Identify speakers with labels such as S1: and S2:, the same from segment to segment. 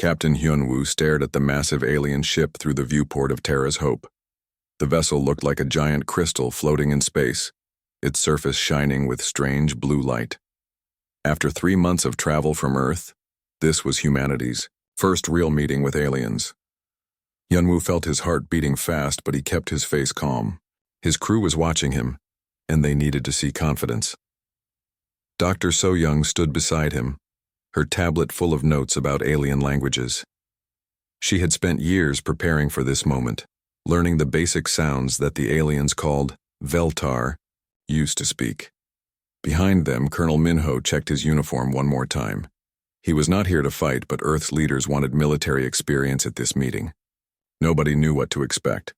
S1: Captain Hyunwoo stared at the massive alien ship through the viewport of Terra's Hope. The vessel looked like a giant crystal floating in space, its surface shining with strange blue light. After 3 months of travel from Earth, this was humanity's first real meeting with aliens. Hyunwoo felt his heart beating fast, but he kept his face calm. His crew was watching him, and they needed to see confidence. Dr. So-young stood beside him, her tablet full of notes about alien languages. She had spent years preparing for this moment, learning the basic sounds that the aliens called Veltar used to speak. Behind them, Colonel Minho checked his uniform one more time. He was not here to fight, but Earth's leaders wanted military experience at this meeting. Nobody knew what to expect.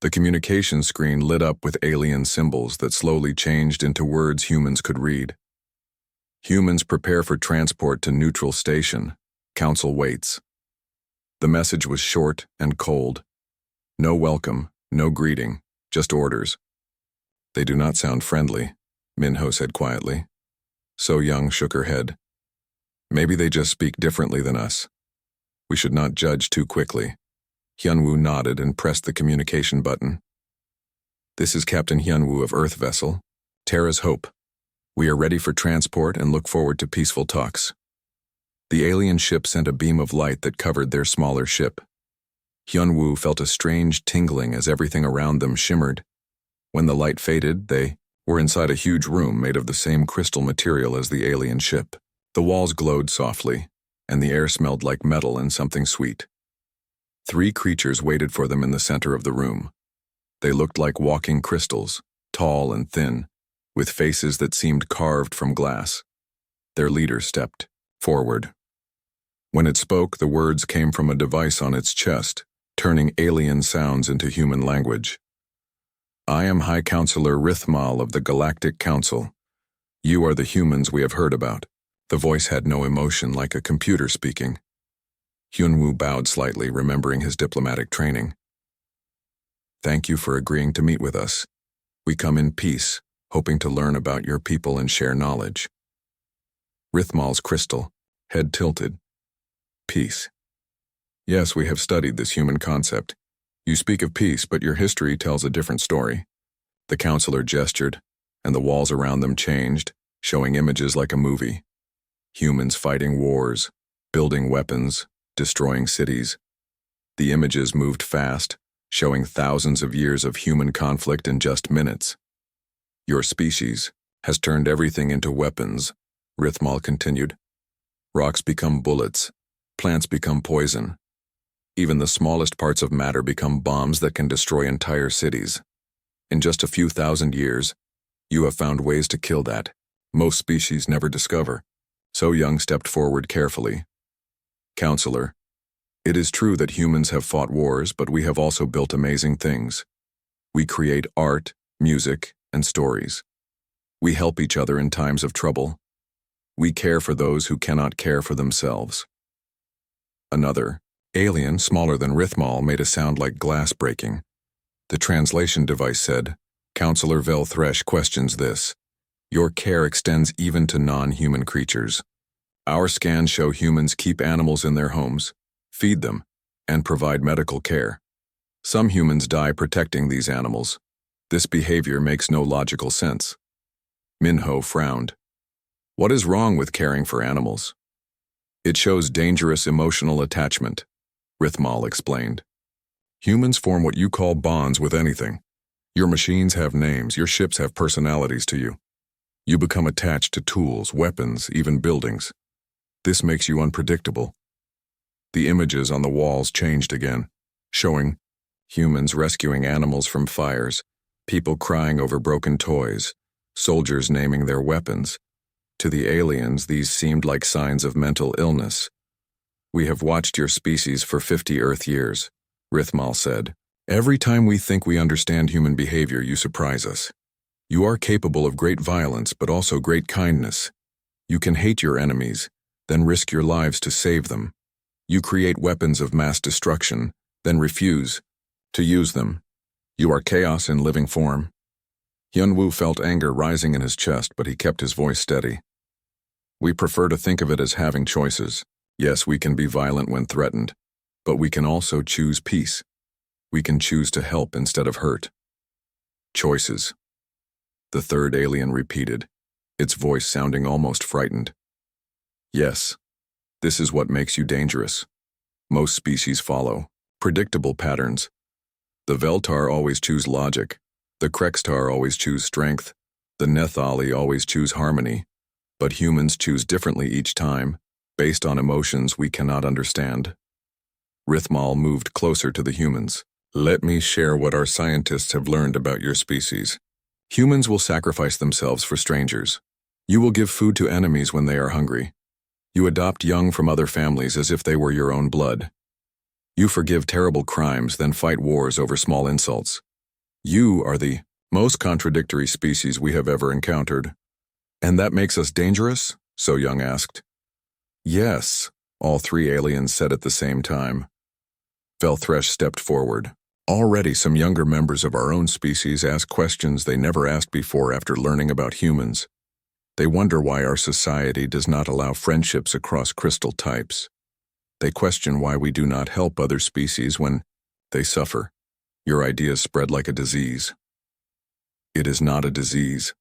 S1: The communication screen lit up with alien symbols that slowly changed into words humans could read. Humans prepare for transport to neutral station. Council waits. The message was short and cold. No welcome, no greeting, just orders. They do not sound friendly, Minho said quietly. So-young shook her head. Maybe they just speak differently than us. We should not judge too quickly. Hyunwoo nodded and pressed the communication button. This is Captain Hyunwoo of Earth Vessel, Terra's Hope. We are ready for transport and look forward to peaceful talks. The alien ship sent a beam of light that covered their smaller ship. Hyunwoo felt a strange tingling as everything around them shimmered. When the light faded, they were inside a huge room made of the same crystal material as the alien ship. The walls glowed softly, and the air smelled like metal and something sweet. 3 creatures waited for them in the center of the room. They looked like walking crystals, tall and thin, with faces that seemed carved from glass. Their leader stepped forward. When it spoke, the words came from a device on its chest, turning alien sounds into human language. I am High Counselor Rithmal of the Galactic Council. You are the humans we have heard about. The voice had no emotion, like a computer speaking. Hyunwoo bowed slightly, remembering his diplomatic training. Thank you for agreeing to meet with us. We come in peace, hoping to learn about your people and share knowledge. Rithmal's crystal, head tilted. Peace. Yes, we have studied this human concept. You speak of peace, but your history tells a different story. The counselor gestured, and the walls around them changed, showing images like a movie. Humans fighting wars, building weapons, destroying cities. The images moved fast, showing thousands of years of human conflict in just minutes. Your species has turned everything into weapons, Rithmal continued. Rocks become bullets, plants become poison. Even the smallest parts of matter become bombs that can destroy entire cities. In just a few thousand years, you have found ways to kill that most species never discover. So-young stepped forward carefully. Counselor, it is true that humans have fought wars, but we have also built amazing things. We create art, music, and stories. We help each other in times of trouble. We care for those who cannot care for themselves. Another, alien, smaller than Rithmal, made a sound like glass breaking. The translation device said, Counselor Velthresh questions this. Your care extends even to non-human creatures. Our scans show humans keep animals in their homes, feed them, and provide medical care. Some humans die protecting these animals. This behavior makes no logical sense. Minho frowned. What is wrong with caring for animals? It shows dangerous emotional attachment, Rithmal explained. Humans form what you call bonds with anything. Your machines have names, your ships have personalities to you. You become attached to tools, weapons, even buildings. This makes you unpredictable. The images on the walls changed again, showing humans rescuing animals from fires, people crying over broken toys, soldiers naming their weapons. To the aliens, these seemed like signs of mental illness. We have watched your species for 50 Earth years, Rithmal said. Every time we think we understand human behavior, you surprise us. You are capable of great violence, but also great kindness. You can hate your enemies, then risk your lives to save them. You create weapons of mass destruction, then refuse to use them. You are chaos in living form. Hyunwoo felt anger rising in his chest, but he kept his voice steady. We prefer to think of it as having choices. Yes, we can be violent when threatened, but we can also choose peace. We can choose to help instead of hurt. Choices. The third alien repeated, its voice sounding almost frightened. Yes, this is what makes you dangerous. Most species follow predictable patterns. The Veltar always choose logic, the Krextar always choose strength, the Nethali always choose harmony, but humans choose differently each time, based on emotions we cannot understand. Rithmal moved closer to the humans. Let me share what our scientists have learned about your species. Humans will sacrifice themselves for strangers. You will give food to enemies when they are hungry. You adopt young from other families as if they were your own blood. You forgive terrible crimes, then fight wars over small insults. You are the most contradictory species we have ever encountered. And that makes us dangerous? So Young asked. Yes, all three aliens said at the same time. Velthresh stepped forward. Already some younger members of our own species ask questions they never asked before after learning about humans. They wonder why our society does not allow friendships across crystal types. They question why we do not help other species when they suffer. Your ideas spread like a disease. It is not a disease,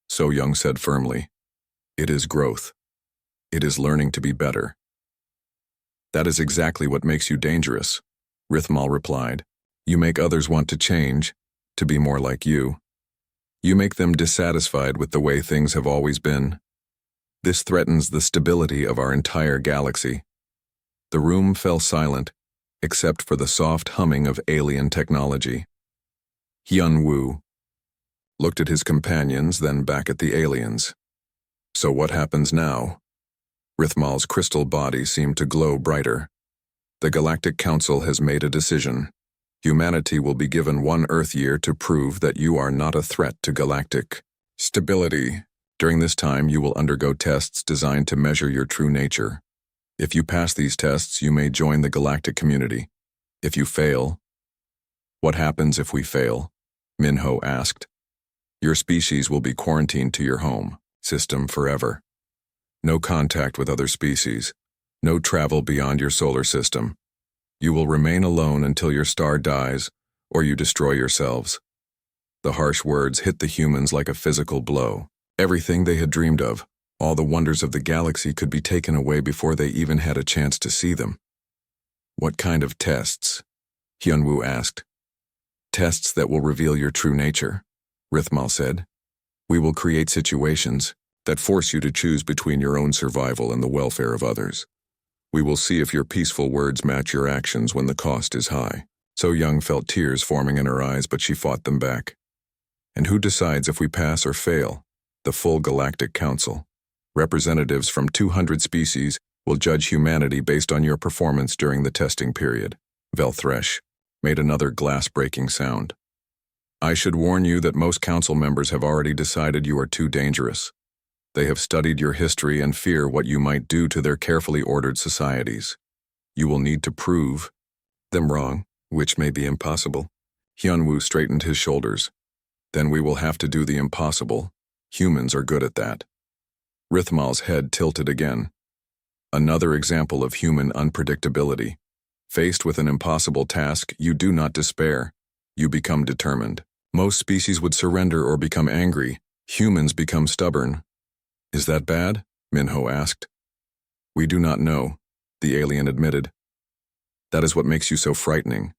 S1: So Young said firmly. It is growth. It is learning to be better. That is exactly what makes you dangerous, Rithmal replied. You make others want to change, to be more like you. You make them dissatisfied with the way things have always been. This threatens the stability of our entire galaxy. The room fell silent, except for the soft humming of alien technology. Hyun-woo looked at his companions, then back at the aliens. So what happens now? Rithmal's crystal body seemed to glow brighter. The Galactic Council has made a decision. Humanity will be given 1 Earth year to prove that you are not a threat to galactic stability. During this time, you will undergo tests designed to measure your true nature. If you pass these tests, you may join the galactic community. If you fail... What happens if we fail? Minho asked. Your species will be quarantined to your home system forever. No contact with other species. No travel beyond your solar system. You will remain alone until your star dies, or you destroy yourselves. The harsh words hit the humans like a physical blow. Everything they had dreamed of, all the wonders of the galaxy, could be taken away before they even had a chance to see them. What kind of tests? Hyun-woo asked. Tests that will reveal your true nature, Rithmal said. We will create situations that force you to choose between your own survival and the welfare of others. We will see if your peaceful words match your actions when the cost is high. So Young felt tears forming in her eyes, but she fought them back. And who decides if we pass or fail? The full Galactic Council. Representatives from 200 species will judge humanity based on your performance during the testing period. Velthresh made another glass-breaking sound. I should warn you that most council members have already decided you are too dangerous. They have studied your history and fear what you might do to their carefully ordered societies. You will need to prove them wrong, which may be impossible. Hyun-woo straightened his shoulders. Then we will have to do the impossible. Humans are good at that. Rithmal's head tilted again. Another example of human unpredictability. Faced with an impossible task, you do not despair. You become determined. Most species would surrender or become angry. Humans become stubborn. Is that bad? Minho asked. We do not know, the alien admitted. That is what makes you so frightening.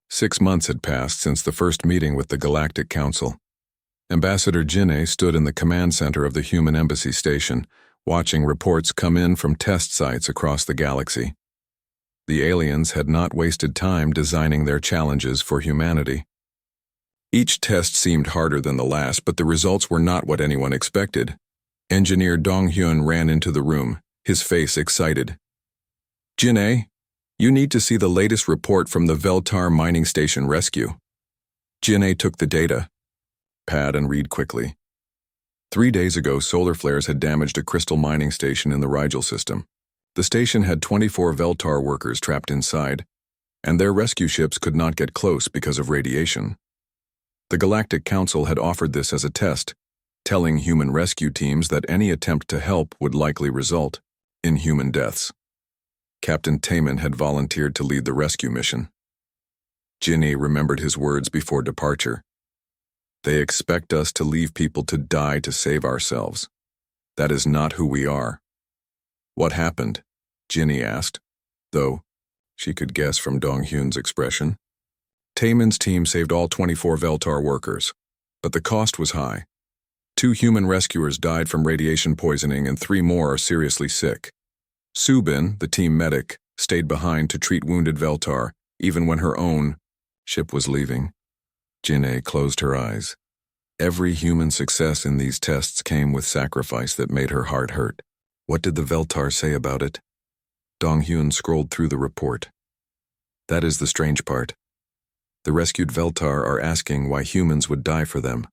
S1: 6 months had passed since the first meeting with the Galactic Council. Ambassador Jinne stood in the command center of the human embassy station, watching reports come in from test sites across the galaxy. The aliens had not wasted time designing their challenges for humanity. Each test seemed harder than the last, but the results were not what anyone expected. Engineer Dong-hyun ran into the room, his face excited. Jinne, you need to see the latest report from the Veltar mining station rescue. Jinne took the data. Pad and read quickly. 3 days ago, solar flares had damaged a crystal mining station in the Rigel system. The station had 24 Veltar workers trapped inside, and their rescue ships could not get close because of radiation. The Galactic Council had offered this as a test, telling human rescue teams that any attempt to help would likely result in human deaths. Captain Taman had volunteered to lead the rescue mission. Ginny remembered his words before departure. They expect us to leave people to die to save ourselves. That is not who we are. What happened? Ginny asked, though she could guess from Dong-Hyun's expression. Taman's team saved all 24 Veltar workers, but the cost was high. 2 human rescuers died from radiation poisoning and 3 more are seriously sick. Subin, the team medic, stayed behind to treat wounded Veltar, even when her own ship was leaving. Ginny closed her eyes. Every human success in these tests came with sacrifice that made her heart hurt. What did the Veltar say about it? Dong-Hyun scrolled through the report. That is the strange part. The rescued Veltar are asking why humans would die for them.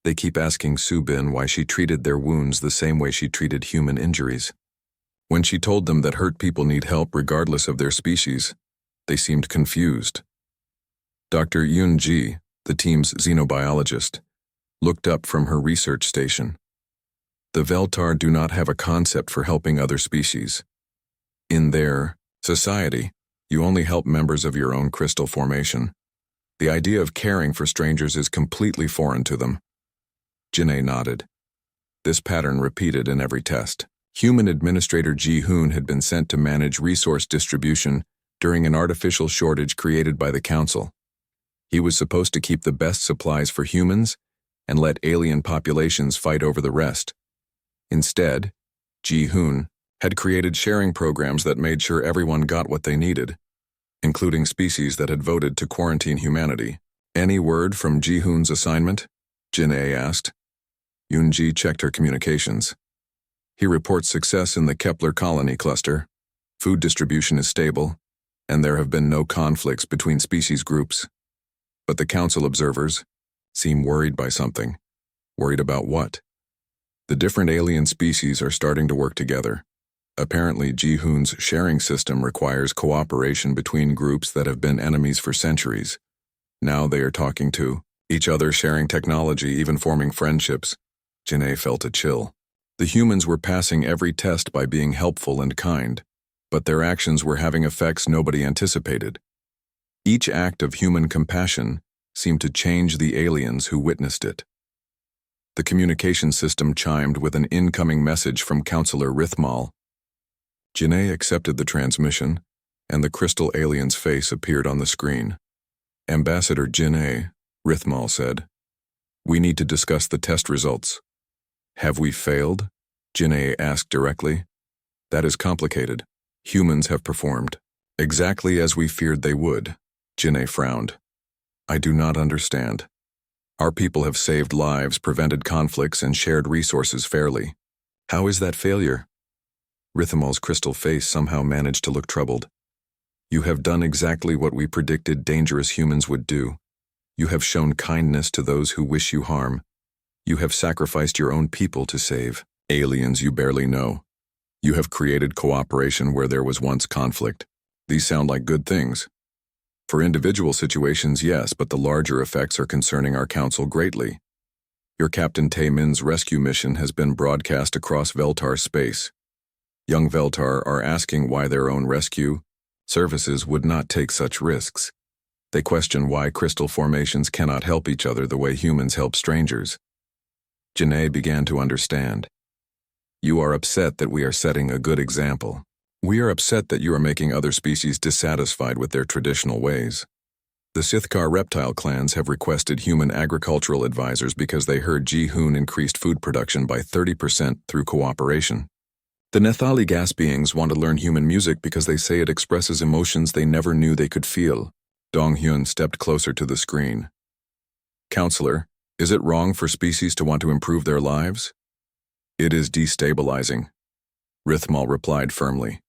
S1: They keep asking Subin why she treated their wounds the same way she treated human injuries. When she told them that hurt people need help regardless of their species, they seemed confused. Dr. Yoon-ji, the team's xenobiologist, looked up from her research station. The Veltar do not have a concept for helping other species. In their society, you only help members of your own crystal formation. The idea of caring for strangers is completely foreign to them. Janae nodded. This pattern repeated in every test. Human Administrator Ji-hoon had been sent to manage resource distribution during an artificial shortage created by the Council. He was supposed to keep the best supplies for humans and let alien populations fight over the rest. Instead, Ji-hoon had created sharing programs that made sure everyone got what they needed, including species that had voted to quarantine humanity. Any word from Ji-hoon's assignment? Jin-A asked. Yoon-ji checked her communications. He reports success in the Kepler colony cluster. Food distribution is stable, and there have been no conflicts between species groups. But the Council observers seem worried by something. Worried about what? The different alien species are starting to work together. Apparently, Ji-hoon's sharing system requires cooperation between groups that have been enemies for centuries. Now they are talking to each other, sharing technology, even forming friendships. Janae felt a chill. The humans were passing every test by being helpful and kind, but their actions were having effects nobody anticipated. Each act of human compassion seemed to change the aliens who witnessed it. The communication system chimed with an incoming message from Counselor Rithmal. Janae accepted the transmission, and the crystal alien's face appeared on the screen. Ambassador Janae, Rithmal said, "We need to discuss the test results." "Have we failed?" Janae asked directly. "That is complicated. Humans have performed exactly as we feared they would." Janae frowned. "I do not understand. Our people have saved lives, prevented conflicts, and shared resources fairly. How is that failure?" Rithimal's crystal face somehow managed to look troubled. "You have done exactly what we predicted dangerous humans would do. You have shown kindness to those who wish you harm. You have sacrificed your own people to save aliens you barely know. You have created cooperation where there was once conflict. These sound like good things. For individual situations, yes, but the larger effects are concerning our council greatly. Your Captain Taemin's rescue mission has been broadcast across Veltar space. Young Veltar are asking why their own rescue services would not take such risks. They question why crystal formations cannot help each other the way humans help strangers." Janae began to understand. "You are upset that we are setting a good example. We are upset that you are making other species dissatisfied with their traditional ways. The Sithkar reptile clans have requested human agricultural advisors because they heard Ji-hoon increased food production by 30% through cooperation. The Nethali gas beings want to learn human music because they say it expresses emotions they never knew they could feel." Dong-Hyun stepped closer to the screen. "Counselor, is it wrong for species to want to improve their lives?" "It is destabilizing," Rithmal replied firmly.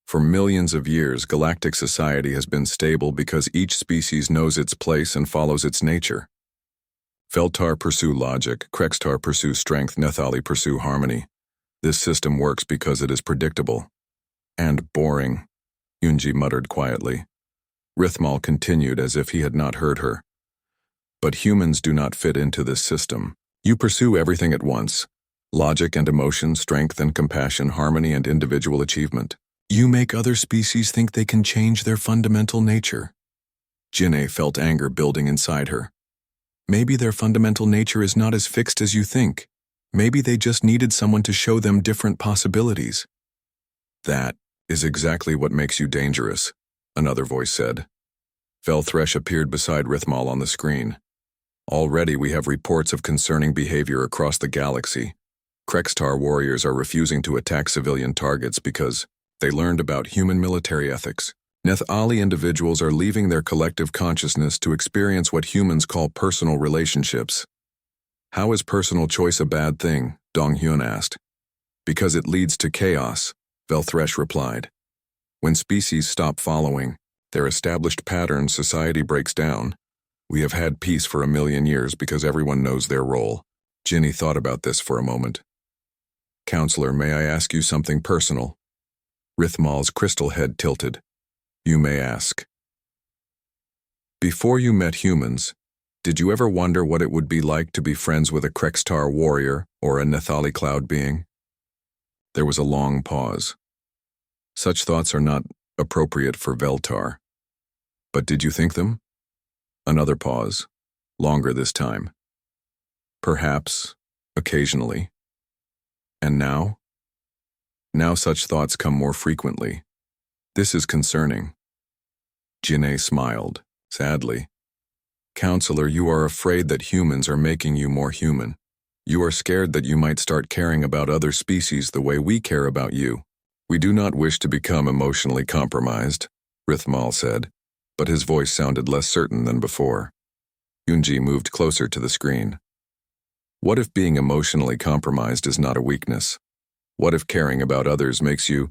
S1: "For millions of years, galactic society has been stable because each species knows its place and follows its nature. Veltar pursue logic, Krextar pursue strength, Nethali pursue harmony. This system works because it is predictable. And boring," Yoonji muttered quietly. Rithmal continued as if he had not heard her. "But humans do not fit into this system. You pursue everything at once. Logic and emotion, strength and compassion, harmony and individual achievement. You make other species think they can change their fundamental nature. Jin'ei felt anger building inside her. Maybe their fundamental nature is not as fixed as you think. Maybe they just needed someone to show them different possibilities. That is exactly what makes you dangerous, another voice said. Velthresh appeared beside Rithmal on the screen. Already we have reports of concerning behavior across the galaxy. Krextar warriors are refusing to attack civilian targets because they learned about human military ethics. Nethali individuals are leaving their collective consciousness to experience what humans call personal relationships. How is personal choice a bad thing? Donghyun asked. Because it leads to chaos, Velthresh replied. When species stop following their established patterns, society breaks down. We have had peace for 1,000,000 years because everyone knows their role. Ginny thought about this for a moment. Counselor, may I ask you something personal? Rithmal's crystal head tilted. You may ask. Before you met humans, did you ever wonder what it would be like to be friends with a Krextar warrior or a Nethali cloud being? There was a long pause. Such thoughts are not appropriate for Veltar. But did you think them? Another pause, longer this time. Perhaps, occasionally. And now? Now such thoughts come more frequently. This is concerning. Jin'ei smiled, sadly. Counselor, you are afraid that humans are making you more human. You are scared that you might start caring about other species the way we care about you. We do not wish to become emotionally compromised, Rithmal said, but his voice sounded less certain than before. Yunji moved closer to the screen. What if being emotionally compromised is not a weakness? What if caring about others makes you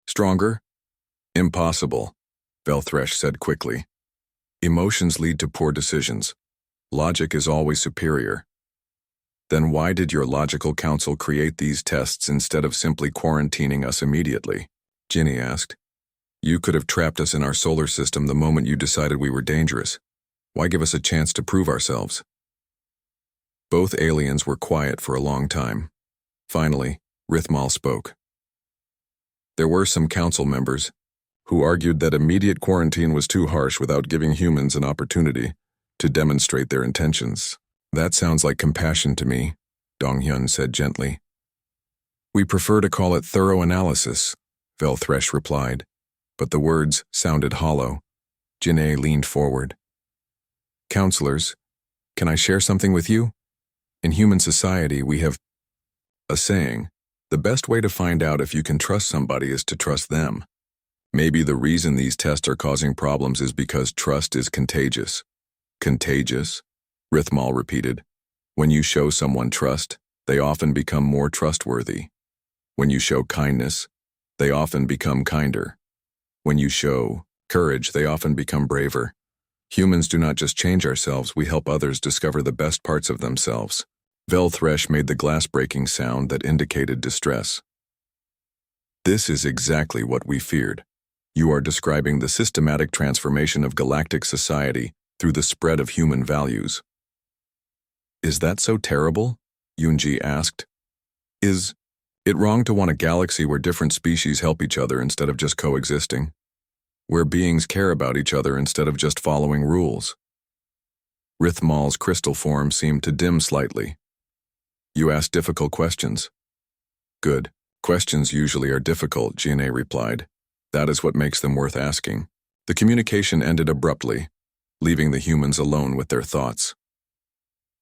S1: stronger? Impossible, Velthresh said quickly. Emotions lead to poor decisions. Logic is always superior. Then why did your logical council create these tests instead of simply quarantining us immediately? Ginny asked. You could have trapped us in our solar system the moment you decided we were dangerous. Why give us a chance to prove ourselves? Both aliens were quiet for a long time. Finally, Rithmal spoke. There were some council members who argued that immediate quarantine was too harsh without giving humans an opportunity to demonstrate their intentions. That sounds like compassion to me, Donghyun said gently. We prefer to call it thorough analysis, Velthresh replied, but the words sounded hollow. Jin'ei leaned forward. Counselors, can I share something with you? In human society, we have a saying, the best way to find out if you can trust somebody is to trust them. Maybe the reason these tests are causing problems is because trust is contagious. Contagious? Rithmal repeated. When you show someone trust, they often become more trustworthy. When you show kindness, they often become kinder. When you show courage, they often become braver. Humans do not just change ourselves, we help others discover the best parts of themselves. Velthresh made the glass-breaking sound that indicated distress. This is exactly what we feared. You are describing the systematic transformation of galactic society through the spread of human values. Is that so terrible? Yunji asked. Is it wrong to want a galaxy where different species help each other instead of just coexisting? Where beings care about each other instead of just following rules? Rithmal's crystal form seemed to dim slightly. You ask difficult questions. Good. Questions usually are difficult, Jin'ei replied. That is what makes them worth asking. The communication ended abruptly, leaving the humans alone with their thoughts.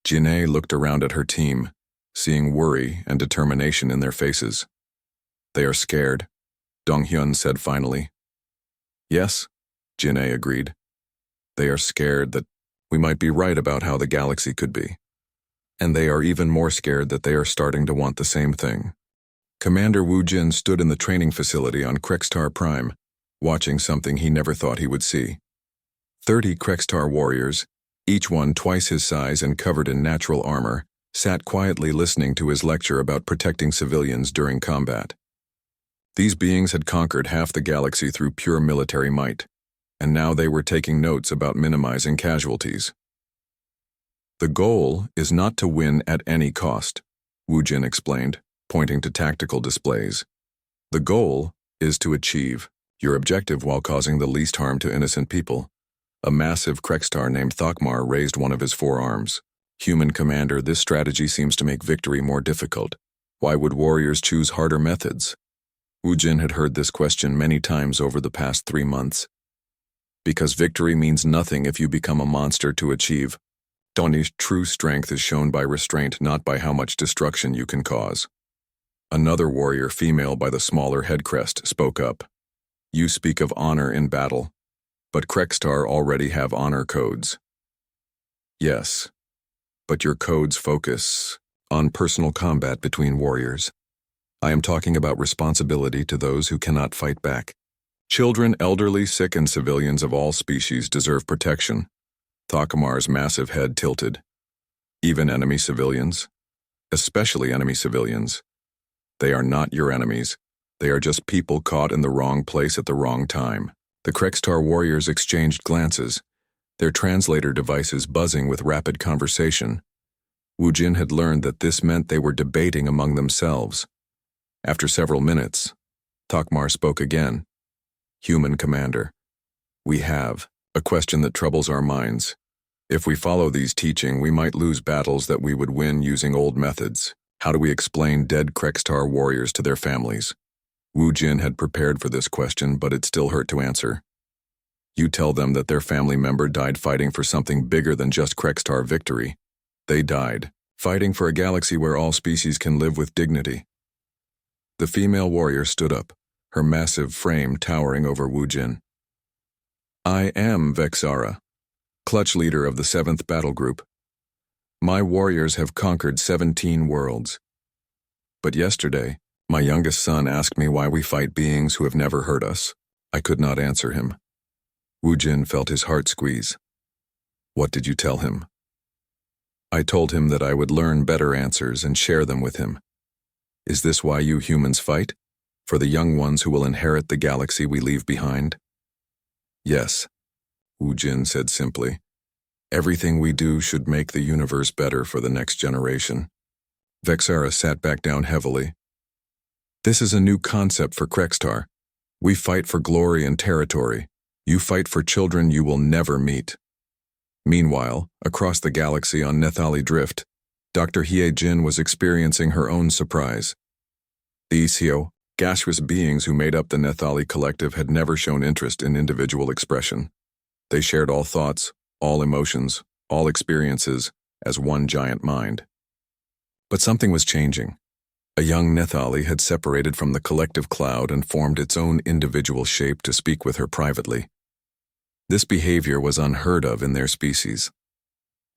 S1: Jin'ei looked around at her team, seeing worry and determination in their faces. They are scared, Donghyun said finally. Yes, Jin'ei agreed. They are scared that we might be right about how the galaxy could be. And they are even more scared that they are starting to want the same thing. Commander Wu Jin stood in the training facility on Krextar Prime, watching something he never thought he would see. 30 Krextar warriors, each one twice his size and covered in natural armor, sat quietly listening to his lecture about protecting civilians during combat. These beings had conquered half the galaxy through pure military might, and now they were taking notes about minimizing casualties. The goal is not to win at any cost, Wu Jin explained, pointing to tactical displays. The goal is to achieve your objective while causing the least harm to innocent people. A massive Krekstar named Thokmar raised one of his forearms. Human commander, this strategy seems to make victory more difficult. Why would warriors choose harder methods? Wujin had heard this question many times over the past 3 months. Because victory means nothing if you become a monster to achieve. Tony's true strength is shown by restraint, not by how much destruction you can cause. Another warrior, female by the smaller head crest, spoke up. You speak of honor in battle, but Krekstar already have honor codes. Yes, but your codes focus on personal combat between warriors. I am talking about responsibility to those who cannot fight back. Children, elderly, sick, and civilians of all species deserve protection. Thokmar's massive head tilted. Even enemy civilians? Especially enemy civilians. They are not your enemies. They are just people caught in the wrong place at the wrong time. The Krekstar warriors exchanged glances, their translator devices buzzing with rapid conversation. Wujin had learned that this meant they were debating among themselves. After several minutes, Thokmar spoke again. Human commander, we have a question that troubles our minds. If we follow these teaching, we might lose battles that we would win using old methods. How do we explain dead Krekstar warriors to their families? Wujin had prepared for this question, but it still hurt to answer. You tell them that their family member died fighting for something bigger than just Krekstar victory. They died, fighting for a galaxy where all species can live with dignity. The female warrior stood up, her massive frame towering over Wujin. I am Vexara, clutch leader of the 7th Battle Group. My warriors have conquered 17 worlds. But yesterday, my youngest son asked me why we fight beings who have never hurt us. I could not answer him. Wujin felt his heart squeeze. What did you tell him? I told him that I would learn better answers and share them with him. Is this why you humans fight? For the young ones who will inherit the galaxy we leave behind? Yes, Wujin said simply. Everything we do should make the universe better for the next generation. Vexara sat back down heavily. This is a new concept for Krekstar. We fight for glory and territory. You fight for children you will never meet. Meanwhile, across the galaxy on Nethali Drift, Dr. Hye-jin was experiencing her own surprise. The Isio, gaseous beings who made up the Nethali collective, had never shown interest in individual expression. They shared all thoughts, all emotions, all experiences, as one giant mind. But something was changing. A young Nethali had separated from the collective cloud and formed its own individual shape to speak with her privately. This behavior was unheard of in their species.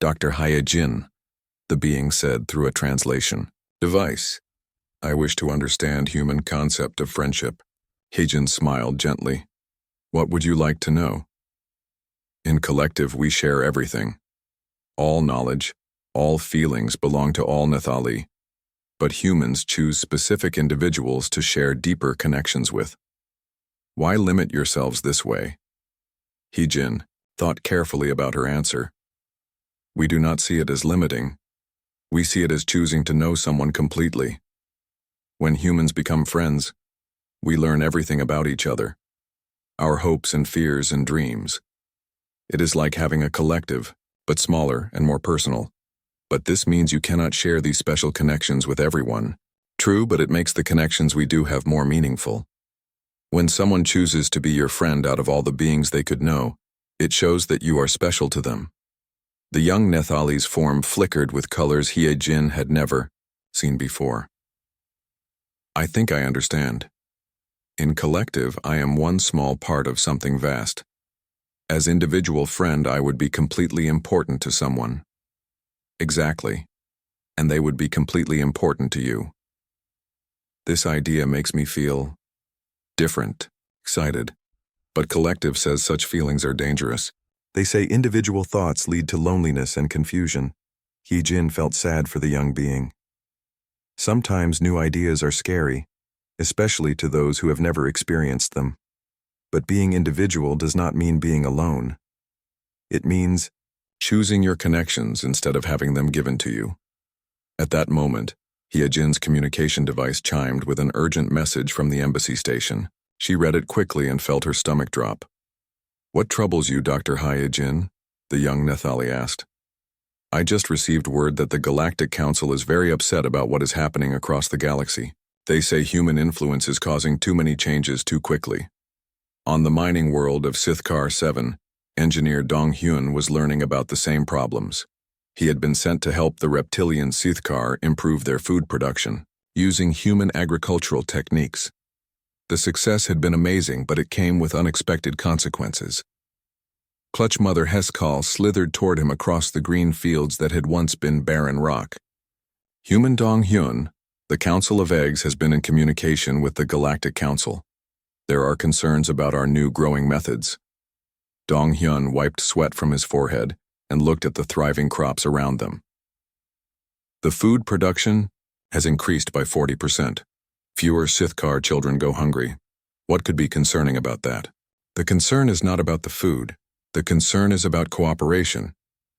S1: Dr. Hye-jin, the being said through a translation device. I wish to understand human concept of friendship. Hye-jin smiled gently. What would you like to know? In collective, we share everything. All knowledge, all feelings belong to all Nethali, but humans choose specific individuals to share deeper connections with. Why limit yourselves this way? Hye-jin thought carefully about her answer. We do not see it as limiting. We see it as choosing to know someone completely. When humans become friends, we learn everything about each other, our hopes and fears and dreams. It is like having a collective, but smaller and more personal. But this means you cannot share these special connections with everyone. True, but it makes the connections we do have more meaningful. When someone chooses to be your friend out of all the beings they could know, it shows that you are special to them. The young Nethali's form flickered with colors Hye-jin had never seen before. I think I understand. In collective, I am one small part of something vast. As individual friend, I would be completely important to someone. Exactly. And they would be completely important to you. This idea makes me feel different, excited. But collective says such feelings are dangerous. They say individual thoughts lead to loneliness and confusion. Hye-jin felt sad for the young being. Sometimes new ideas are scary, especially to those who have never experienced them. But being individual does not mean being alone. It means choosing your connections instead of having them given to you. At that moment, Hye-jin's communication device chimed with an urgent message from the embassy station. She read it quickly and felt her stomach drop. "What troubles you, Dr. Hyejin?" the young Nethali asked. "I just received word that the Galactic Council is very upset about what is happening across the galaxy. They say human influence is causing too many changes too quickly." On the mining world of Sithkar 7, engineer Dong Hyun was learning about the same problems. He had been sent to help the reptilian Sithkar improve their food production, using human agricultural techniques. The success had been amazing, but it came with unexpected consequences. Clutch Mother Heskal slithered toward him across the green fields that had once been barren rock. "Human Dong Hyun, the Council of Eggs has been in communication with the Galactic Council. There are concerns about our new growing methods." Dong Hyun wiped sweat from his forehead and looked at the thriving crops around them. "The food production has increased by 40%. Fewer Sithkar children go hungry. What could be concerning about that?" "The concern is not about the food. The concern is about cooperation.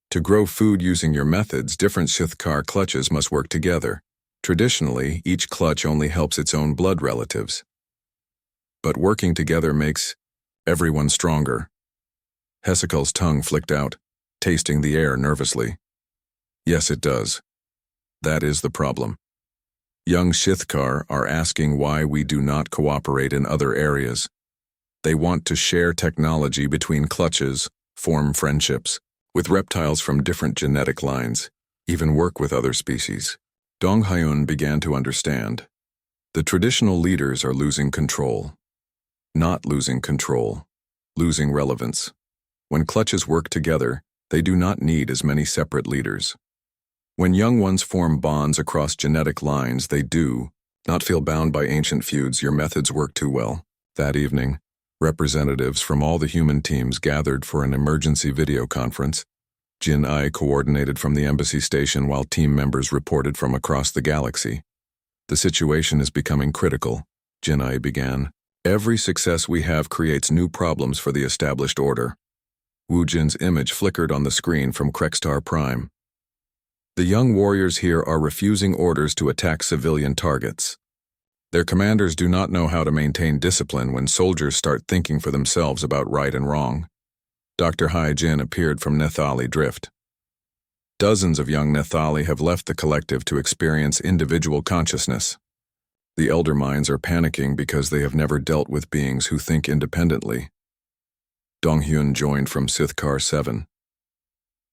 S1: To grow food using your methods, different Sithkar clutches must work together. Traditionally, each clutch only helps its own blood relatives. But working together makes everyone stronger." Hesikal's tongue flicked out, tasting the air nervously. "Yes, it does. That is the problem. Young Sithkar are asking why we do not cooperate in other areas. They want to share technology between clutches, form friendships with reptiles from different genetic lines, even work with other species." Dong Hyun began to understand. The traditional leaders are losing control. Not losing control, losing relevance. When clutches work together, they do not need as many separate leaders. When young ones form bonds across genetic lines, they do not feel bound by ancient feuds. Your methods work too well. That evening, representatives from all the human teams gathered for an emergency video conference. Jin Ai coordinated from the embassy station while team members reported from across the galaxy. "The situation is becoming critical," Jin Ai began. "Every success we have creates new problems for the established order." Wu Jin's image flickered on the screen from Krekstar Prime. "The young warriors here are refusing orders to attack civilian targets. Their commanders do not know how to maintain discipline when soldiers start thinking for themselves about right and wrong." Dr. Hyejin appeared from Nethali Drift. "Dozens of young Nethali have left the collective to experience individual consciousness. The elder minds are panicking because they have never dealt with beings who think independently." Dong Hyun joined from Sithkar 7.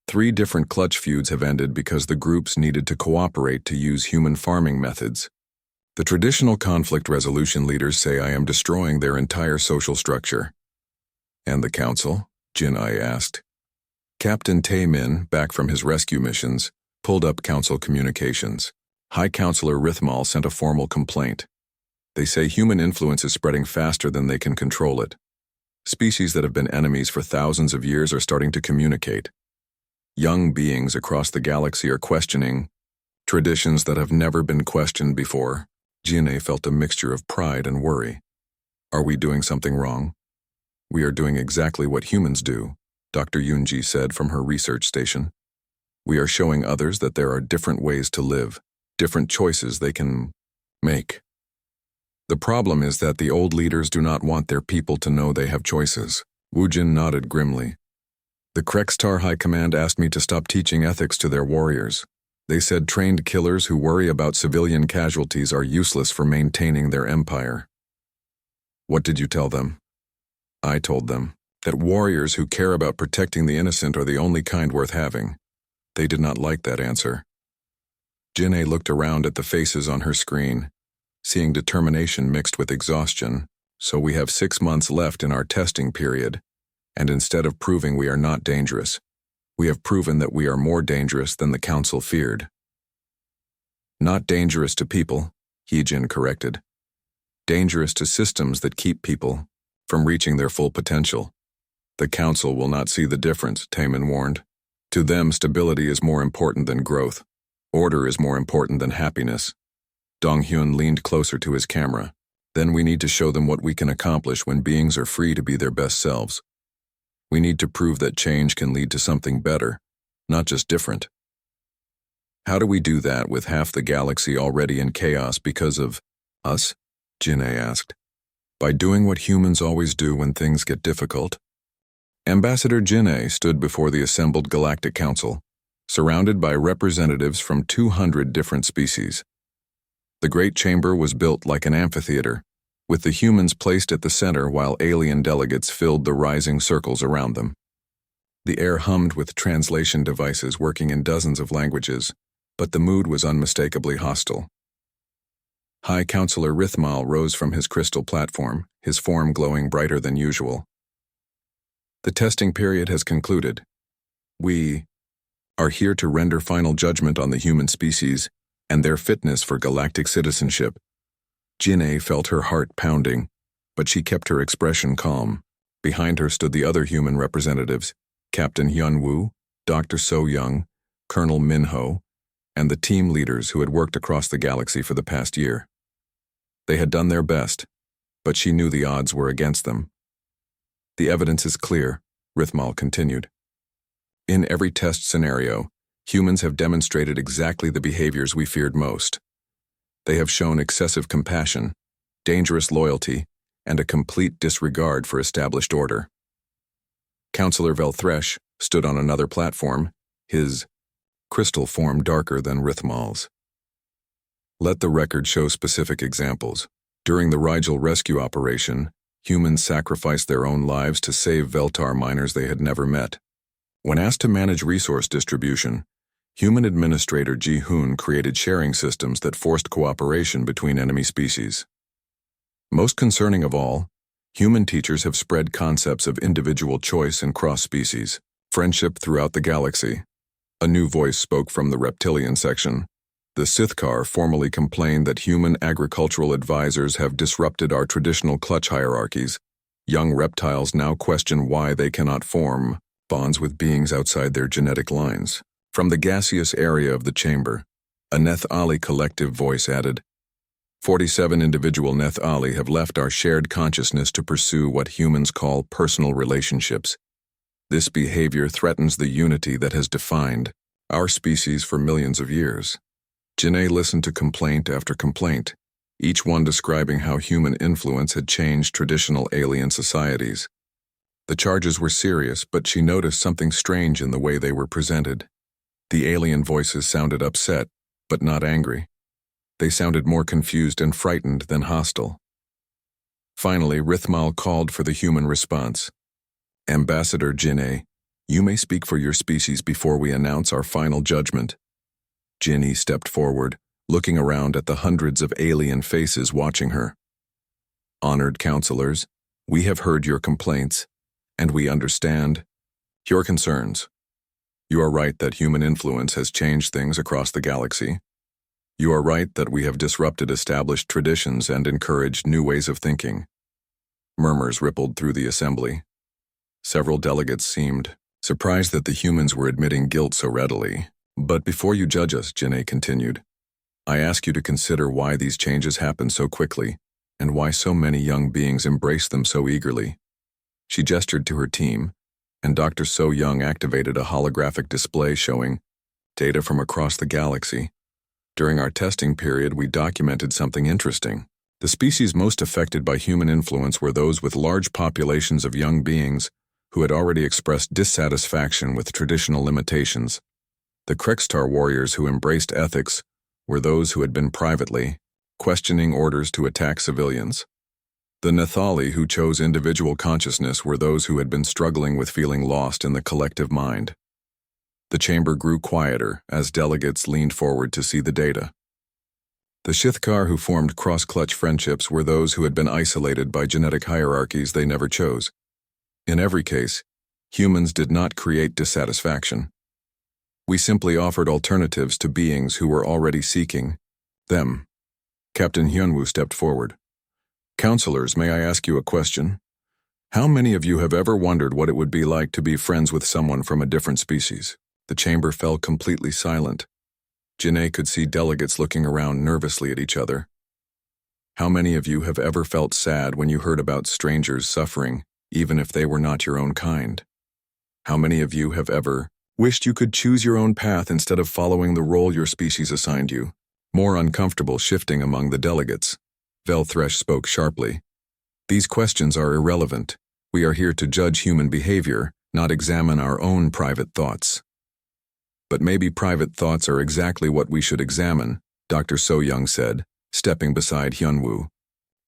S1: 3 different clutch feuds have ended because the groups needed to cooperate to use human farming methods. The traditional conflict resolution leaders say I am destroying their entire social structure. "And the council?" Jin Ai asked. Captain Tae-min, back from his rescue missions, pulled up council communications. High Counselor Rithmal sent a formal complaint. They say human influence is spreading faster than they can control it. Species that have been enemies for thousands of years are starting to communicate. Young beings across the galaxy are questioning traditions that have never been questioned before. Jin-A felt a mixture of pride and worry. "Are we doing something wrong?" "We are doing exactly what humans do," Dr. Yoonji said from her research station. "We are showing others that there are different ways to live, different choices they can make. The problem is that the old leaders do not want their people to know they have choices." Woojin nodded grimly. "The Krekstar High Command asked me to stop teaching ethics to their warriors. They said trained killers who worry about civilian casualties are useless for maintaining their empire." "What did you tell them?" "I told them that warriors who care about protecting the innocent are the only kind worth having." They did not like that answer. Jin-A looked around at the faces on her screen, seeing determination mixed with exhaustion. "So we have 6 months left in our testing period, and instead of proving we are not dangerous, we have proven that we are more dangerous than the council feared." "Not dangerous to people," Heejin corrected. "Dangerous to systems that keep people from reaching their full potential." "The council will not see the difference," Taemin warned. "To them, stability is more important than growth. Order is more important than happiness." Dong Hyun leaned closer to his camera. "Then we need to show them what we can accomplish when beings are free to be their best selves. We need to prove that change can lead to something better, not just different." "How do we do that with half the galaxy already in chaos because of us?" Jin-A asked. by doing what humans always do when things get difficult. Ambassador Jin'e stood before the assembled Galactic Council, surrounded by representatives from 200 different species. The Great Chamber was built like an amphitheater, with the humans placed at the center while alien delegates filled the rising circles around them. The air hummed with translation devices working in dozens of languages, but the mood was unmistakably hostile. High Counselor Rithmal rose from his crystal platform, his form glowing brighter than usual. The testing period has concluded. We are here to render final judgment on the human species and their fitness for galactic citizenship. Jin'e felt her heart pounding, but she kept her expression calm. Behind her stood the other human representatives, Captain Hyunwoo, Dr. So Young, Colonel Minho, and the team leaders who had worked across the galaxy for the past year. They had done their best, but she knew the odds were against them. The evidence is clear, Rithmal continued. In every test scenario, humans have demonstrated exactly the behaviors we feared most. They have shown excessive compassion, dangerous loyalty, and a complete disregard for established order. Counselor Velthresh stood on another platform, his crystal form darker than Rithmal's. Let the record show specific examples. During the Rigel rescue operation, humans sacrificed their own lives to save Veltar miners they had never met. When asked to manage resource distribution, human administrator Ji-hoon created sharing systems that forced cooperation between enemy species. Most concerning of all, human teachers have spread concepts of individual choice and cross-species friendship throughout the galaxy. A new voice spoke from the reptilian section. The Sithkar formally complained that human agricultural advisors have disrupted our traditional clutch hierarchies. Young reptiles now question why they cannot form bonds with beings outside their genetic lines. From the gaseous area of the chamber, a Neth Ali collective voice added, 47 individual Neth Ali have left our shared consciousness to pursue what humans call personal relationships. This behavior threatens the unity that has defined our species for millions of years. Jin'e listened to complaint after complaint, each one describing how human influence had changed traditional alien societies. The charges were serious, but she noticed something strange in the way they were presented. The alien voices sounded upset, but not angry. They sounded more confused and frightened than hostile. Finally, Rithmal called for the human response. Ambassador Jin'e, you may speak for your species before we announce our final judgment. Jin'e stepped forward, looking around at the hundreds of alien faces watching her. Honored counselors, we have heard your complaints, and we understand your concerns. You are right that human influence has changed things across the galaxy. You are right that we have disrupted established traditions and encouraged new ways of thinking. Murmurs rippled through the assembly. Several delegates seemed surprised that the humans were admitting guilt so readily. But before you judge us, Jin'e continued, I ask you to consider why these changes happened so quickly, and why so many young beings embraced them so eagerly. She gestured to her team, and Dr. So Young activated a holographic display showing data from across the galaxy. During our testing period, we documented something interesting. The species most affected by human influence were those with large populations of young beings who had already expressed dissatisfaction with traditional limitations. The Krextar warriors who embraced ethics were those who had been privately questioning orders to attack civilians. The Nethali who chose individual consciousness were those who had been struggling with feeling lost in the collective mind. The chamber grew quieter as delegates leaned forward to see the data. The Shithkar who formed cross-clutch friendships were those who had been isolated by genetic hierarchies they never chose. In every case, humans did not create dissatisfaction. We simply offered alternatives to beings who were already seeking them. Captain Hyunwoo stepped forward. Counselors, may I ask you a question? How many of you have ever wondered what it would be like to be friends with someone from a different species? The chamber fell completely silent. Jin'e could see delegates looking around nervously at each other. How many of you have ever felt sad when you heard about strangers suffering, even if they were not your own kind? How many of you have ever wished you could choose your own path instead of following the role your species assigned you? More uncomfortable shifting among the delegates. Velthresh spoke sharply. These questions are irrelevant. We are here to judge human behavior, not examine our own private thoughts. But maybe private thoughts are exactly what we should examine, Dr. So-young said, stepping beside Hyunwoo.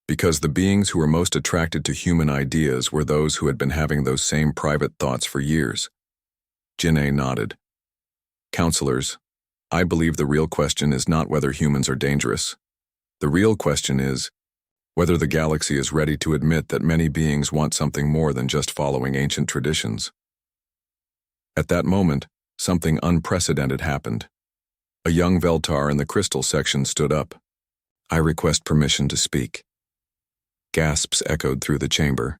S1: Because the beings who were most attracted to human ideas were those who had been having those same private thoughts for years. Jin-ae nodded. Counselors, I believe the real question is not whether humans are dangerous. The real question is whether the galaxy is ready to admit that many beings want something more than just following ancient traditions. At that moment, something unprecedented happened. A young Veltar in the crystal section stood up. I request permission to speak. Gasps echoed through the chamber.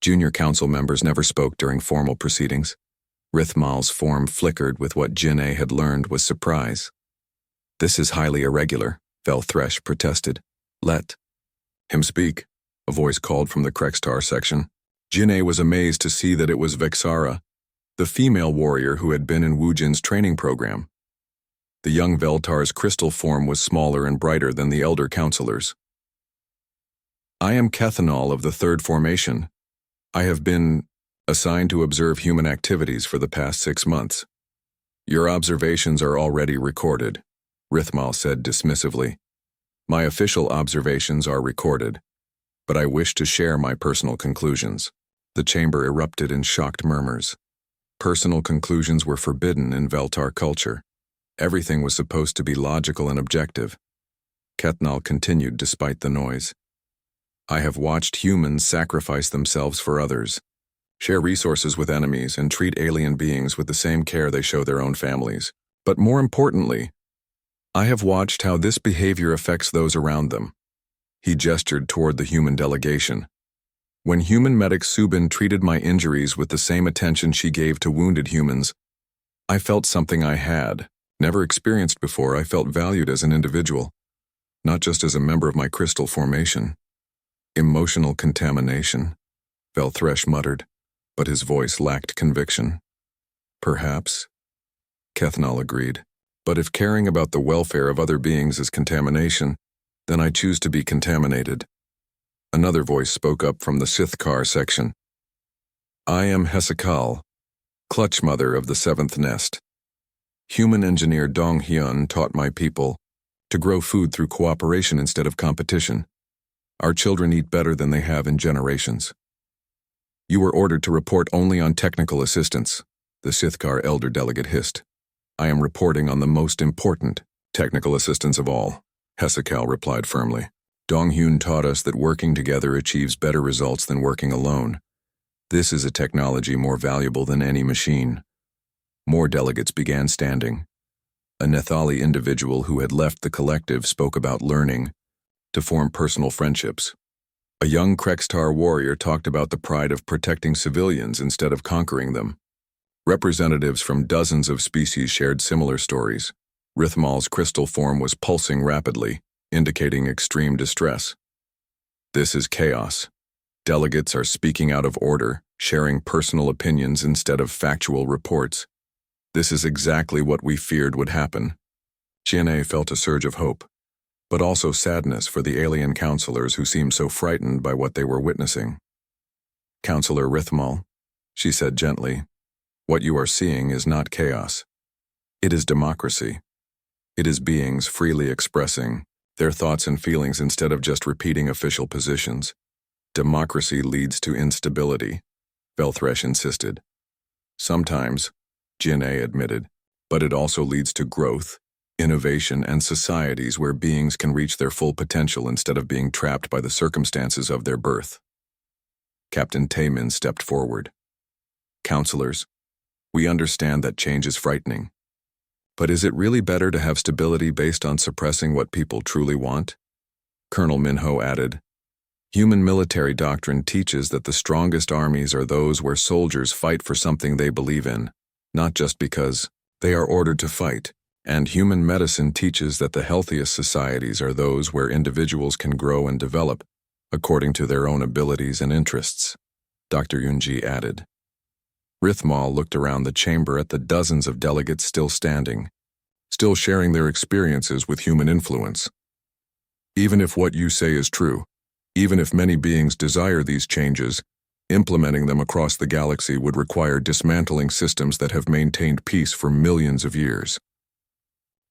S1: Junior council members never spoke during formal proceedings. Rithmal's form flickered with what Jin-ae had learned was surprise. This is highly irregular, Velthresh protested. Let him speak, a voice called from the Krextar section. Jin-ae was amazed to see that it was Vexara, the female warrior who had been in Woojin's training program. The young Veltar's crystal form was smaller and brighter than the elder counselors. I am Kethanol of the Third Formation. I have been assigned to observe human activities for the past 6 months. Your observations are already recorded, Rithmal said dismissively. My official observations are recorded, but I wish to share my personal conclusions. The chamber erupted in shocked murmurs. Personal conclusions were forbidden in Veltar culture. Everything was supposed to be logical and objective. Kethnal continued despite the noise. I have watched humans sacrifice themselves for others, share resources with enemies, and treat alien beings with the same care they show their own families. But more importantly, I have watched how this behavior affects those around them. He gestured toward the human delegation. When human medic Subin treated my injuries with the same attention she gave to wounded humans, I felt something I had never experienced before. I felt valued as an individual, not just as a member of my crystal formation. Emotional contamination, Velthresh muttered, but his voice lacked conviction. Perhaps, Kethnal agreed. But if caring about the welfare of other beings is contamination, then I choose to be contaminated. Another voice spoke up from the Sithkar section. I am Hesekal, clutch mother of the seventh nest. Human engineer Dong Hyun taught my people to grow food through cooperation instead of competition. Our children eat better than they have in generations. You were ordered to report only on technical assistance, the Sithkar elder delegate hissed. I am reporting on the most important technical assistance of all, Hesekal replied firmly. Dong Hyun taught us that working together achieves better results than working alone. This is a technology more valuable than any machine. More delegates began standing. A Nethali individual who had left the collective spoke about learning to form personal friendships. A young Krextar warrior talked about the pride of protecting civilians instead of conquering them. Representatives from dozens of species shared similar stories. Rithmal's crystal form was pulsing rapidly, indicating extreme distress. This is chaos. Delegates are speaking out of order, sharing personal opinions instead of factual reports. This is exactly what we feared would happen. Jin-ae felt a surge of hope, but also sadness for the alien counselors who seemed so frightened by what they were witnessing. Counselor Rithmal, she said gently, what you are seeing is not chaos. It is democracy. It is beings freely expressing their thoughts and feelings instead of just repeating official positions. Democracy leads to instability, Velthresh insisted. Sometimes, Jin-ae admitted, but it also leads to growth, innovation, and societies where beings can reach their full potential instead of being trapped by the circumstances of their birth. Captain Taemin stepped forward. Counselors, we understand that change is frightening. But is it really better to have stability based on suppressing what people truly want? Colonel Minho added, human military doctrine teaches that the strongest armies are those where soldiers fight for something they believe in, not just because they are ordered to fight. And human medicine teaches that the healthiest societies are those where individuals can grow and develop according to their own abilities and interests, Dr. Yunji added. Rithmal looked around the chamber at the dozens of delegates still standing, still sharing their experiences with human influence. Even if what you say is true, Even if many beings desire these changes, implementing them across the galaxy would require dismantling systems that have maintained peace for millions of years.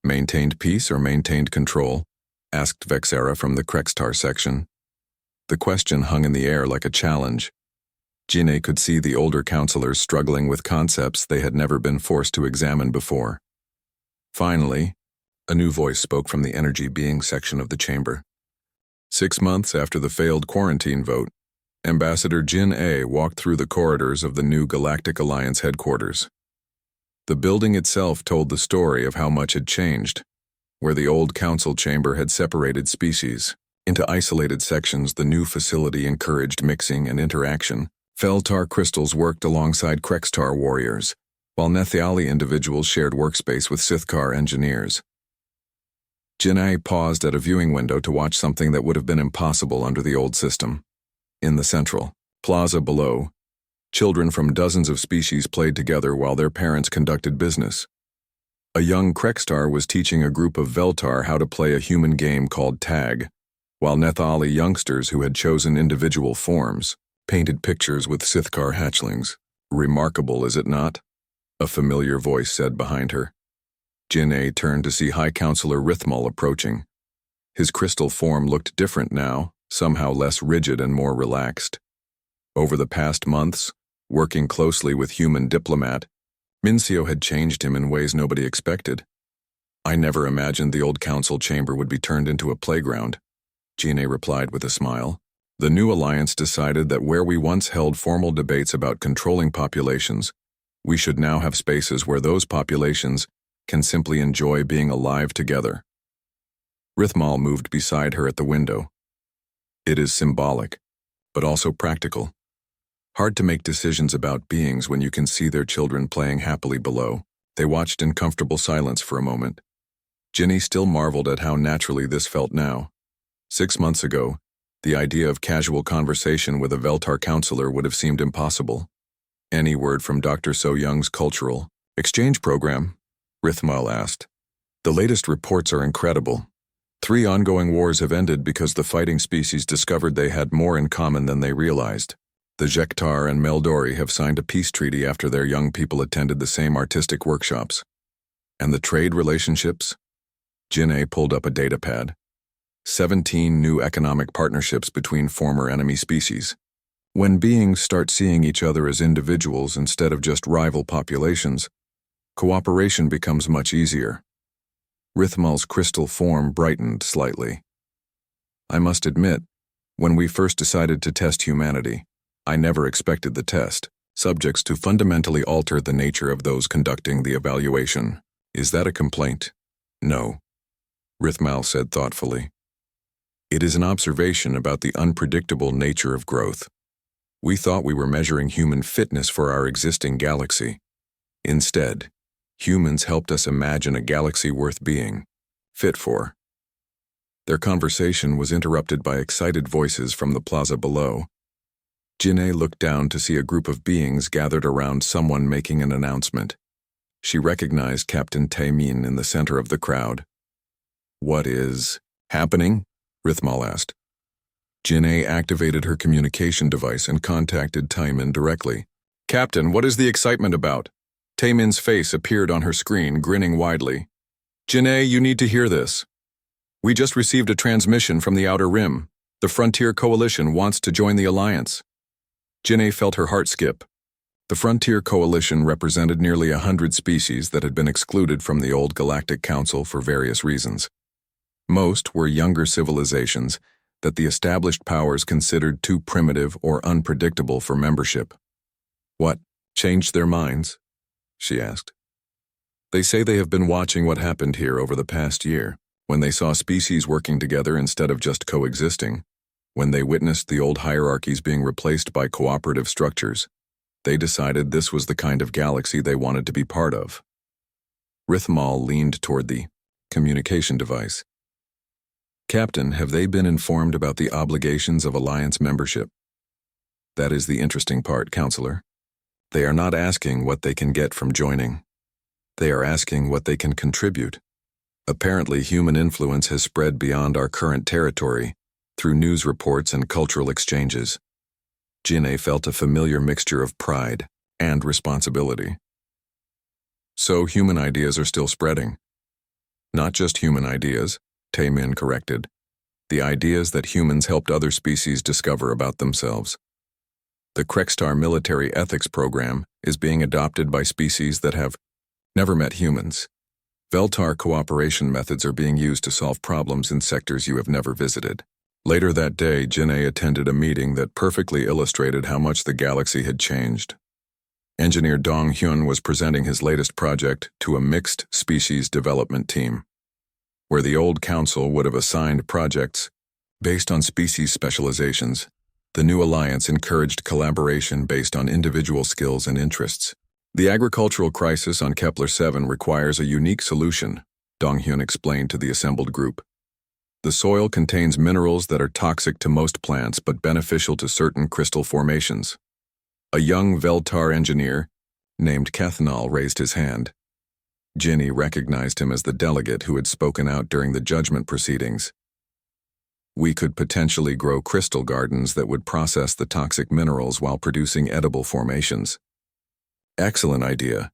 S1: Maintained peace or maintained control? Asked Vexera from the Krextar section. The question hung in the air like a challenge. Jin'ei could see the older counselors struggling with concepts they had never been forced to examine before. Finally, a new voice spoke from the energy being section of the chamber. 6 months after the failed quarantine vote, Ambassador Jin'ei walked through the corridors of the new Galactic Alliance headquarters. The building itself told the story of how much had changed. Where the old council chamber had separated species into isolated sections, the new facility encouraged mixing and interaction. Feltar crystals worked alongside Krextar warriors, while Nethiali individuals shared workspace with Sithkar engineers. Jin'ei paused at a viewing window to watch something that would have been impossible under the old system. In the central plaza below, children from dozens of species played together while their parents conducted business. A young Krextar was teaching a group of Veltar how to play a human game called tag, while Nethali youngsters who had chosen individual forms painted pictures with Sithkar hatchlings. Remarkable, is it not? A familiar voice said behind her. Jin'ei turned to see High Counselor Rithmal approaching. His crystal form looked different now, somehow less rigid and more relaxed. Over the past months, working closely with human diplomat, Mincio had changed him in ways nobody expected. I never imagined the old council chamber would be turned into a playground, Jin'ei replied with a smile. The new alliance decided that where we once held formal debates about controlling populations, we should now have spaces where those populations can simply enjoy being alive together. Rithmal moved beside her at the window. It is symbolic, but also practical. Hard to make decisions about beings when you can see their children playing happily below. They watched in comfortable silence for a moment. Jin'ei still marveled at how naturally this felt now. 6 months ago, the idea of casual conversation with a Veltar counselor would have seemed impossible. Any word from Dr. So Young's cultural exchange program? Rithmal asked. The latest reports are incredible. 3 ongoing wars have ended because the fighting species discovered they had more in common than they realized. The Jektar and Meldori have signed a peace treaty after their young people attended the same artistic workshops. And the trade relationships? Jin'ei pulled up a datapad. 17 new economic partnerships between former enemy species. When beings start seeing each other as individuals instead of just rival populations, cooperation becomes much easier. Rithmal's crystal form brightened slightly. I must admit, when we first decided to test humanity, I never expected the test subjects to fundamentally alter the nature of those conducting the evaluation. Is that a complaint? No, Rithmal said thoughtfully. It is an observation about the unpredictable nature of growth. We thought we were measuring human fitness for our existing galaxy. Instead, humans helped us imagine a galaxy worth being fit for. Their conversation was interrupted by excited voices from the plaza below. Jin'ei looked down to see a group of beings gathered around someone making an announcement. She recognized Captain Taimin in the center of the crowd. What is happening? Rithmal asked. Jin'ei activated her communication device and contacted Taimin directly. Captain, what is the excitement about? Taimin's face appeared on her screen, grinning widely. Jin'ei, you need to hear this. We just received a transmission from the Outer Rim. The Frontier Coalition wants to join the Alliance. Jin'ei felt her heart skip. The Frontier Coalition represented nearly 100 species that had been excluded from the old Galactic Council for various reasons. Most were younger civilizations that the established powers considered too primitive or unpredictable for membership. What changed their minds? She asked. They say they have been watching what happened here over the past year, when they saw species working together instead of just coexisting, when they witnessed the old hierarchies being replaced by cooperative structures. They decided this was the kind of galaxy they wanted to be part of. Rithmal leaned toward the communication device. Captain, have they been informed about the obligations of Alliance membership? That is the interesting part, Counselor. They are not asking what they can get from joining. They are asking what they can contribute. Apparently, human influence has spread beyond our current territory, Through news reports and cultural exchanges, Jin'e felt a familiar mixture of pride and responsibility. So human ideas are still spreading. Not just human ideas, Taemin corrected. The ideas that humans helped other species discover about themselves. The Krekstar military ethics program is being adopted by species that have never met humans. Veltar cooperation methods are being used to solve problems in sectors you have never visited. Later that day, Jin'e attended a meeting that perfectly illustrated how much the galaxy had changed. Engineer Dong Hyun was presenting his latest project to a mixed species development team, where the old council would have assigned projects based on species specializations. The new alliance encouraged collaboration based on individual skills and interests. The agricultural crisis on Kepler 7 requires a unique solution, Dong Hyun explained to the assembled group. The soil contains minerals that are toxic to most plants but beneficial to certain crystal formations. A young Veltar engineer named Kethnal raised his hand. Jin'e recognized him as the delegate who had spoken out during the judgment proceedings. We could potentially grow crystal gardens that would process the toxic minerals while producing edible formations. Excellent idea,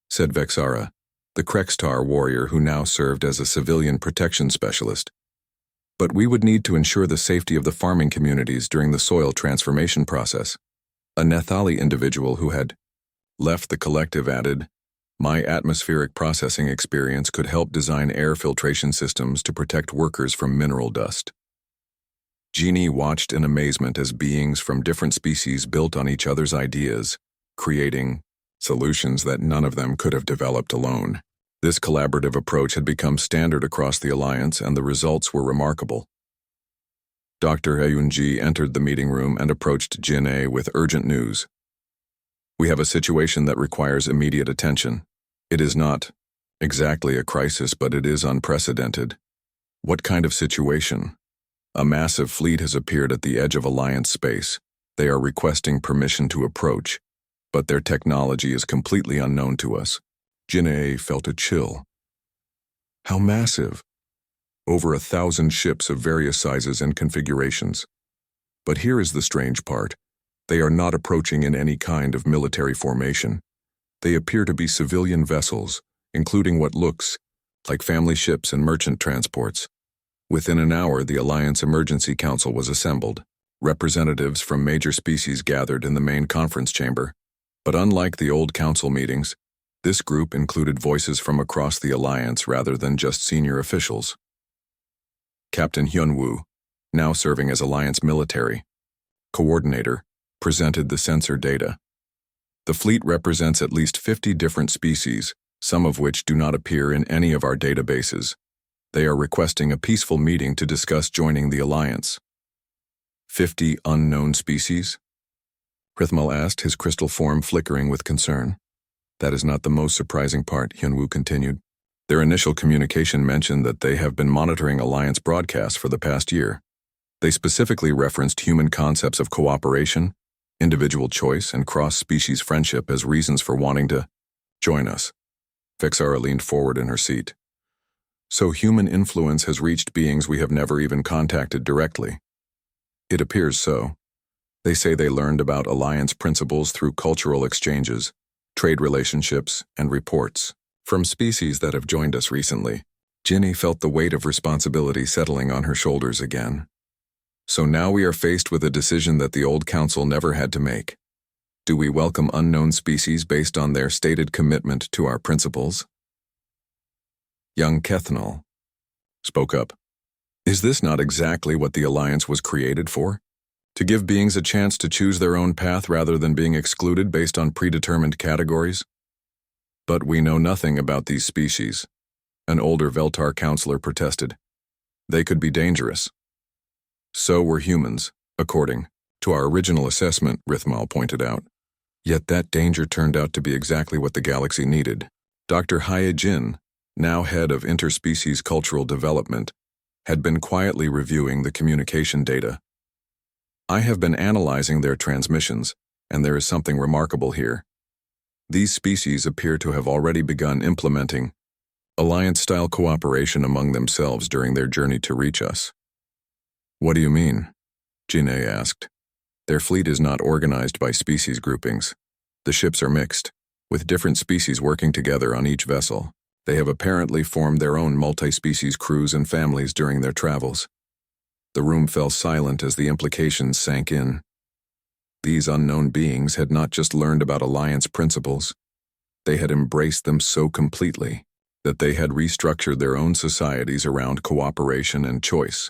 S1: said Vexara, the Krekstar warrior who now served as a civilian protection specialist. But we would need to ensure the safety of the farming communities during the soil transformation process. A Nethali individual who had left the collective added, "My atmospheric processing experience could help design air filtration systems to protect workers from mineral dust." Jin'e watched in amazement as beings from different species built on each other's ideas, creating solutions that none of them could have developed alone. This collaborative approach had become standard across the alliance, and the results were remarkable. Dr. Heyunji entered the meeting room and approached Jin'e with urgent news. "We have a situation that requires immediate attention. It is not exactly a crisis, but it is unprecedented." "What kind of situation?" "A massive fleet has appeared at the edge of Alliance space. They are requesting permission to approach, but their technology is completely unknown to us." Jin'e felt a chill. How massive? Over 1,000 ships of various sizes and configurations. But here is the strange part. They are not approaching in any kind of military formation. They appear to be civilian vessels, including what looks like family ships and merchant transports. Within an hour, the Alliance Emergency Council was assembled. Representatives from major species gathered in the main conference chamber. But unlike the old council meetings, this group included voices from across the Alliance rather than just senior officials. Captain Hyunwoo, now serving as Alliance military coordinator, presented the sensor data. The fleet represents at least 50 different species, some of which do not appear in any of our databases. They are requesting a peaceful meeting to discuss joining the Alliance. 50 unknown species? Rithmal asked, his crystal form flickering with concern. That is not the most surprising part, Hyunwoo continued. Their initial communication mentioned that they have been monitoring Alliance broadcasts for the past year. They specifically referenced human concepts of cooperation, individual choice, and cross-species friendship as reasons for wanting to join us. Vexara leaned forward in her seat. So human influence has reached beings we have never even contacted directly. It appears so. They say they learned about Alliance principles through cultural exchanges, trade relationships, and reports from species that have joined us recently. Jin'e felt the weight of responsibility settling on her shoulders again. So now we are faced with a decision that the old council never had to make. Do we welcome unknown species based on their stated commitment to our principles? Young Kethnal spoke up. Is this not exactly what the Alliance was created for? To give beings a chance to choose their own path rather than being excluded based on predetermined categories? But we know nothing about these species, an older Veltar counselor protested. They could be dangerous. So were humans, according to our original assessment, Rithmal pointed out. Yet that danger turned out to be exactly what the galaxy needed. Dr. Hae-jin, now head of interspecies cultural development, had been quietly reviewing the communication data. I have been analyzing their transmissions, and there is something remarkable here. These species appear to have already begun implementing Alliance-style cooperation among themselves during their journey to reach us. What do you mean? Jine asked. Their fleet is not organized by species groupings. The ships are mixed, with different species working together on each vessel. They have apparently formed their own multi-species crews and families during their travels. The room fell silent as the implications sank in. These unknown beings had not just learned about alliance principles, they had embraced them so completely that they had restructured their own societies around cooperation and choice.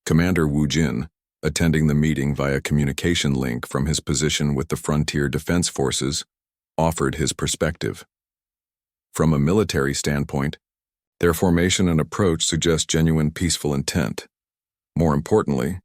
S1: Commander Wu Jin, attending the meeting via communication link from his position with the Frontier Defense Forces, offered his perspective. From a military standpoint, their formation and approach suggest genuine peaceful intent. More importantly,